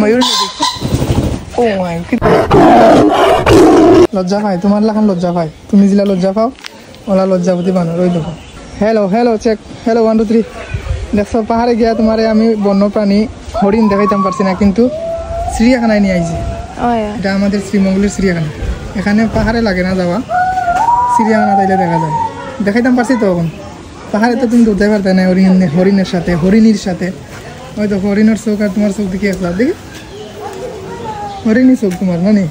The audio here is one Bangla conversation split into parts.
ময়ূর ও মাই লজ্জা পাই তোমার লাখান লজ্জা পাই তুমি জিলা লজ্জা পাও ওলা লজ্জাপতি বানর ওই দেখো হ্যালো হ্যালো চেক হ্যালো 1 2 3 দেখছো পাহাড়ে গিয়া তোমারে আমি বন্যপ্রাণী হরিণ দেখাইতাম পারছি না কিন্তু চিড়িয়াখানায় নিয়ে আইছি এটা আমাদের শ্রীমঙ্গলের চিড়িয়াখানা এখানে পাহাড়ে লাগে না যাওয়া চিড়িয়াখানা তাইলে দেখা যায় দেখাইতাম পারছি তো এখন পাহাড়ে তো তুমি দৌড়তে পারতে না হরিণের সাথে হরিণীর সাথে ওই তো হরিণের চোখ আর তোমার চোখ দেখি একলা দেখি হরিণী চোখ তোমার মানে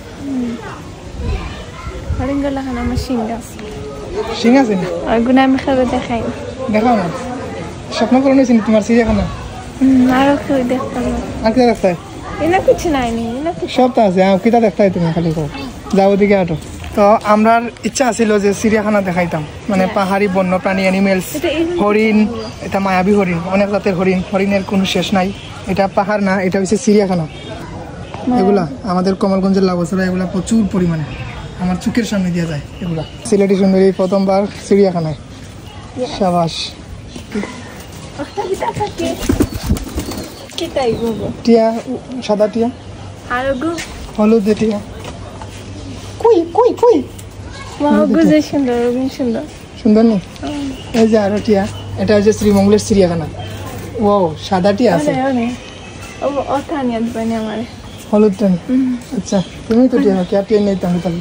সিং আছে দেখাও না স্বপ্ন করে নিয়েছি তোমার চিড়িয়াখানা আর কিতা দেখতে সব তো আছে কিতা দেখতে তুমি খালি যাও দিকে আটো তো আমরা ইচ্ছা আছিল যে চিড়িয়াখানা দেখাইতাম মানে পাহাড়ি বন্যপ্রাণী অ্যানিমেলস হরিণ এটা মায়াবী হরিণ অনেক জাতের হরিণের কোনো শেষ নাই এটা পাহাড় না এটা হচ্ছে চিড়িয়াখানা এগুলা আমাদের কমলগঞ্জের লাভছড়া এগুলা প্রচুর পরিমাণে আমার চোখের সামনে দিয়ে যায় এগুলা সিলেটি সুন্দরী প্রথমবার চিড়িয়াখানায় সাবাস টিয়া সাদা টিয়া হলুদ টিয়া সুন্দর নেই এই যে আরো টিয়া এটা হচ্ছে শ্রীমঙ্গলের চিড়িয়াখানা ও সাদা টিয়া আছে হলুদ টা আচ্ছা তুমি তো টিয়া টিয়া নেই তাহলে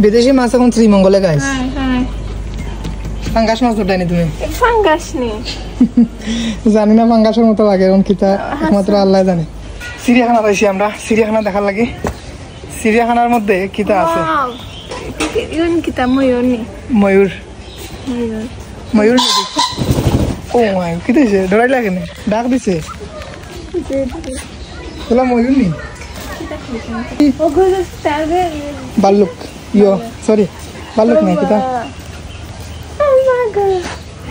বিদেশি মাছ এখন শ্রীমঙ্গলে গাইস ফাঙ্গাস মাছ ওটাই নি তুমি জানি না ফাঙ্গাসের মতো লাগে এখন কিতা একমাত্র আল্লাহ জানে চিড়িয়াখানা পাইছি আমরা চিড়িয়াখানা দেখার লাগে চিড়িয়াখানার মধ্যে কিতা আছে ময়ূর ময়ূর ও মাই কিতা হয়েছে ডরাই লাগে না ডাক দিছে তোলা ময়ূর নি ভাল্লুক ইয়ো সরি ভাল্লুক নাই কিতা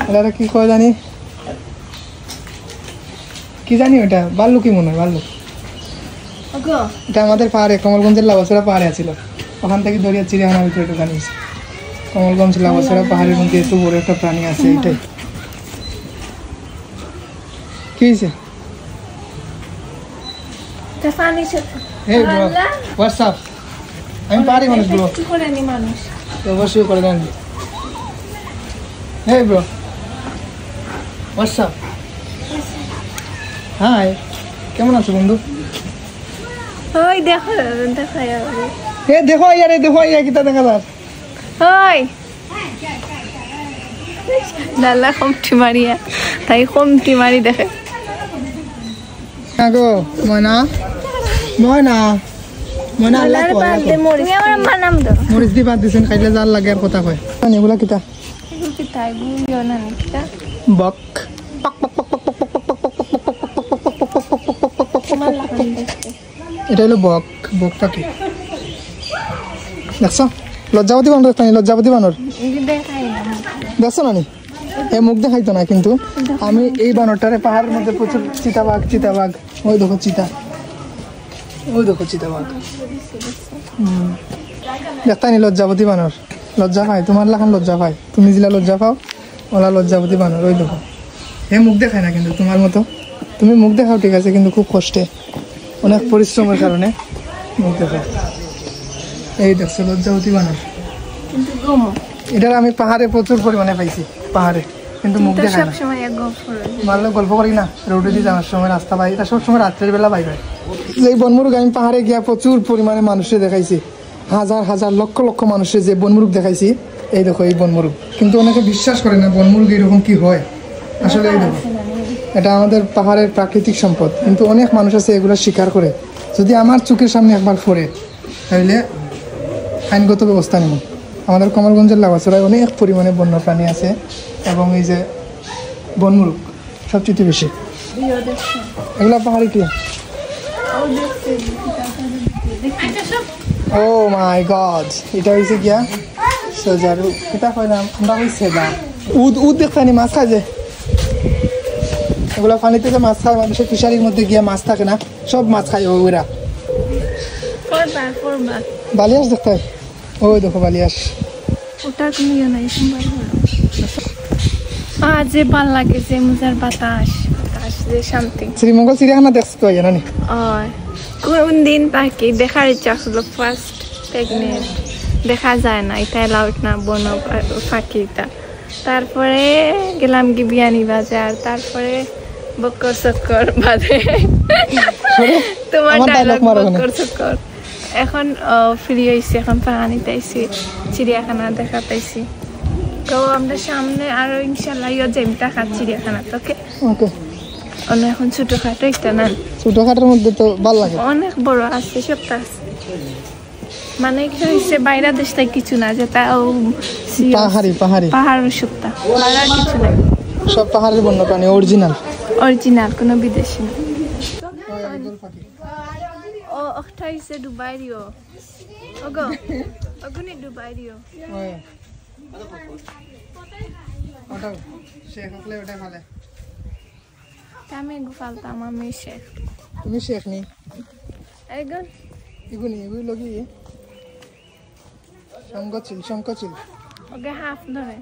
এটা কি কয় জানি কি জানি ওটা ভাল্লুকই মনে হয় ভাল্লুক এটা আমাদের পাহাড়ে কমলগঞ্জের লাভছড়া পাহাড়ে আছিল ওখান থেকে দরিয়া চিড়িয়াখানার ভিতরে একটু জানিস কমলগঞ্জ লাভছড়া পাহাড়ের মধ্যে এত বড় একটা প্রাণী আছে এটাই কি হয়েছে হোয়াটসঅ্যাপ আমি পারি মানুষ ব্রো অবশ্যই করে দেন হে ব্রো হোয়াটসঅ্যাপ হাই কেমন আছো বন্ধু ওই দেখো এ দেখো ইয়ারে দেখো ইয়া কিতা দেখা যার ওই দাল্লা কমটি মারিয়া তাই কমটি মারি দেখে আগো ময়না ময়না ময়না আল্লাহ কো তুমি আমার মা নাম দাও মরিচ দি বাদ দিছেন খাইলে জাল লাগে আর কথা কয় এগুলা কিতা কিতা গুলো না কিতা বক এটা হলো বক বকটা কি দেখছো লজ্জাপতি বানর লজ্জাপতি বানর দেখছো না নি এ মুখ দেখাইতো না কিন্তু আমি এই বানরটারে পাহাড়ের মধ্যে প্রচুর চিতাবাঘ ওই দেখো চিতাবাঘ দেখতানি লজ্জাপতি বানর লজ্জা পাই তোমার লাখান লজ্জা পাই তুমি জিলা লজ্জা পাও ওলা লজ্জাপতি বানর ওই দেখো এ মুখ দেখায় না কিন্তু তোমার মতো তুমি মুখ দেখাও ঠিক আছে কিন্তু খুব কষ্টে অনেক পরিশ্রমের কারণে মুখ দেখাও এই দেখছো লজ্জাপতি বানর এটার আমি পাহাড়ে প্রচুর পরিমাণে পাইছি পাহাড়ে কিন্তু মুখ দেখায় না মারলে গল্প করি না রোডে দিয়ে যাওয়ার সময় রাস্তা পাই এটা সবসময় রাত্রের বেলা পাই এই বনমুরগ আমি পাহাড়ে গিয়া প্রচুর পরিমাণে মানুষে দেখাইছি হাজার হাজার লক্ষ লক্ষ মানুষের যে বনমুরগ দেখাইছি এই দেখো এই বনমুরগ কিন্তু অনেকে বিশ্বাস করে না বনমুরগ এরকম কি হয় আসলে এই দেখো এটা আমাদের পাহাড়ের প্রাকৃতিক সম্পদ কিন্তু অনেক মানুষ আছে এগুলো স্বীকার করে যদি আমার চোখের সামনে একবার পড়ে তাহলে আইনগত ব্যবস্থা নেব আমাদের কমলগঞ্জের লাভছড়ায় অনেক পরিমাণে বন্যপ্রাণী আছে এবং এই যে বনমুরগ সবচেয়ে বেশি এগুলা পাহাড়ি কি ও মাই গড এটা হয়েছে গিয়া সজারু এটা কইলাম আমরা হয়েছে না উদ দেখতানি মাছ খায় যে এগুলা পানিতে যে মাছ খায় মানুষের ফিশারির মধ্যে গিয়া মাছ থাকে না সব মাছ খায় ওরা বালিয়াস দেখতে ওই দেখো বালিয়াস যে ভাল লাগে যে মজার বাতাস বাতাস যে শান্তি শ্রীমঙ্গল চিড়িয়াখানা দেখছো তো জানি কোন দিন পাখি দেখার ইচ্ছা ছিল ফার্স্ট প্রেগনেন্ট দেখা যায় না এটা লাউট না বন পাখিটা তারপরে গেলাম কি বিয়ানি বাজার তারপরে বক্কর চক্কর বাজে তোমার ডায়লগ বক্কর চক্কর এখন ফ্রি হয়েছি এখন পানি পাইছি চিড়িয়াখানা দেখা পাইছি তো আমরা সামনে আরো ইনশাল্লাহ যাই টাকা চিড়িয়াখানা তোকে ওকে এখন ছোটখাটো একটা না ছোটখাটোর মধ্যে তো ভালো লাগে অনেক বড় আছে সবটা আছে মানে কি হয়েছে বাইরের দেশটা কিছু না যেটা পাহাড়ি পাহাড়ি পাহাড় সবটা বাইরের কিছু নাই সব পাহাড়ের বন্যপ্রাণী অরিজিনাল কোনো বিদেশি না ও একটা হয়েছে দুবাই রিও ওগো ওগুনি দুবাই রিও আমি গুফালতাম আমি শেখ তুমি শেখ নি এগুন এগুনি এগুলো লগি শঙ্কচিল ওকে হাফ ধরে